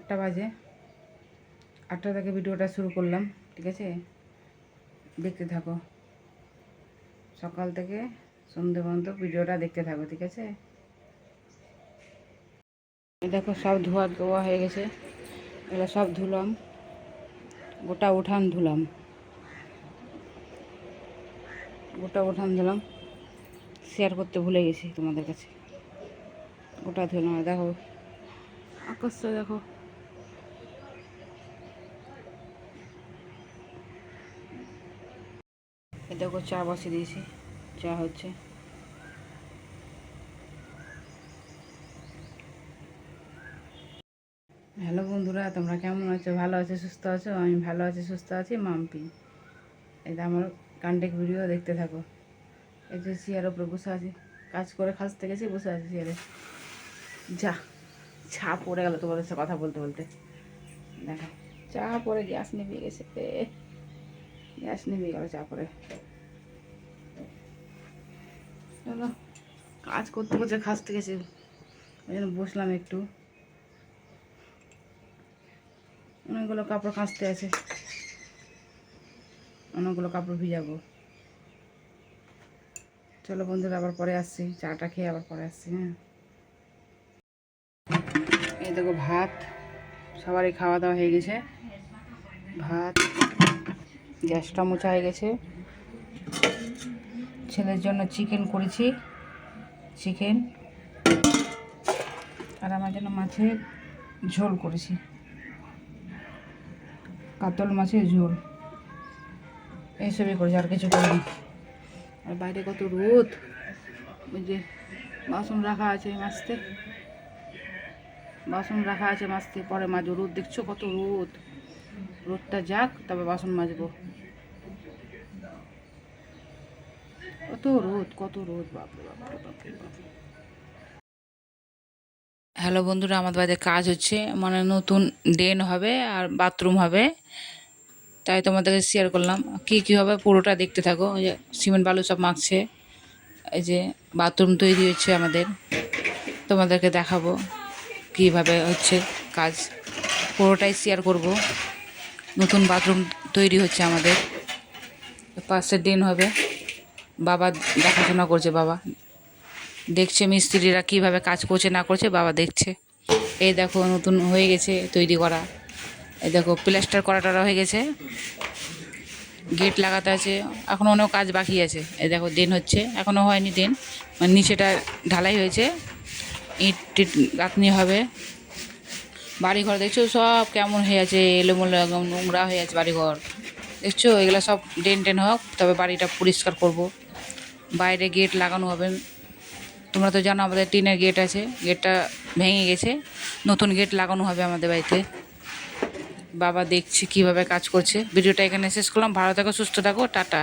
8টা বাজে, 8টা থেকে ভিডিওটা শুরু করলাম। ঠিক আছে, দেখতে থাকো, সকাল থেকে সন্ধ্যে পর্যন্ত ভিডিওটা দেখতে থাকো। ঠিক আছে, দেখো সব ধোয়া হয়ে গেছে, এগুলো সব ধুলাম, গোটা উঠান ধুলাম, শেয়ার করতে ভুলে গেছি তোমাদের কাছে। গোটা ধুলাম, দেখো আকাশটা দেখো, দেখো চা বসিয়ে দিয়েছি, চা হচ্ছে। হ্যালো বন্ধুরা, তোমরা কেমন আছো? ভালো আছো, সুস্থ আছো? আমি ভালো আছি, সুস্থ আছি। মাম্পি, এটা আমার কান্টেক ভিডিও দেখতে থাকো। এই যে চেয়ারের উপরে বসে আছি, কাজ করে খাসতে গেছি, বসে আছি চেয়ারে। যা চা পড়ে গেল তোমাদের সাথে কথা বলতে বলতে। দেখো চা পরে গ্যাস নিভিয়ে গেছে, গ্যাস নিভিয়ে গেল চা পরে। চলো, কাজ করতে করতে খাসতে গেছি, ওই জন্য বসলাম একটু। অনেকগুলো কাপড় কাচতে আছে, অনেকগুলো কাপড় ভিজাবো। চলো বন্ধুরা, আবার পরে আসছি, চাটা খেয়ে আবার পরে আসছি। হ্যাঁ, এই দেখো ভাত, সবারই খাওয়া দাওয়া হয়ে গেছে। ভাত, গ্যাসটা মোছা হয়ে গেছে। ছেলের জন্য চিকেন করেছি, চিকেন, আর আমার জন্য মাছের ঝোল করেছি, কাতল মাছের ঝোল, এইসবই করেছি, আর কিছু করিনি। আর বাইরে কত রোদ, ওই যে বাসন রাখা আছে মাজতে, পরে মাজবো। রোদ দেখছো কত রোদ, রোদটা যাক তবে বাসন মাজবো। কত রোদ, বাপরে বাপরে বাপরে বাপরে। হ্যালো বন্ধুরা, আমাদের বাড়িতে কাজ হচ্ছে, মানে নতুন ড্রেন হবে আর বাথরুম হবে, তাই তোমাদেরকে শেয়ার করলাম। কি হবে পুরোটা দেখতে থাকো। ওই যে সিমেন্ট বালু সব মাখছে, এই যে বাথরুম তৈরি হচ্ছে আমাদের, তোমাদেরকে দেখাবো কিভাবে হচ্ছে কাজ, পুরোটাই শেয়ার করব। নতুন বাথরুম তৈরি হচ্ছে আমাদের, পাশে ড্রেন হবে। বাবা দেখাশোনা করছে, বাবা দেখছে মিস্ত্রিরা কিভাবে কাজ করছে না করছে, বাবা দেখছে। এই দেখো নতুন হয়ে গেছে তৈরি করা, এই দেখো প্লাস্টার করাটা হয়ে গেছে, গেট লাগাতে আছে, এখনও অনেক কাজ বাকি আছে। এই দেখো ড্রেন হচ্ছে, এখনও হয়নি ড্রেন, মানে নিচেটা ঢালাই হয়েছে, ইট টিট গাঁথনি হবে। বাড়িঘর দেখছো সব কেমন হয়ে আছে, এলোমেলো একদম নোংরা হয়ে আছে বাড়িঘর, দেখছো? এগুলো সব ড্রেন হোক তবে বাড়িটা পরিষ্কার করব। বাইরে গেট লাগানো হবে, তোমরা তো জানো আমাদের টিনের গেট আছে, গেটটা ভেঙে গেছে, নতুন গেট লাগানো হবে আমাদের বাড়িতে। বাবা দেখছি কিভাবে কাজ করছে। ভিডিওটা এখানে শেষ করলাম, ভালো থাকো, সুস্থ থাকো, টাটা।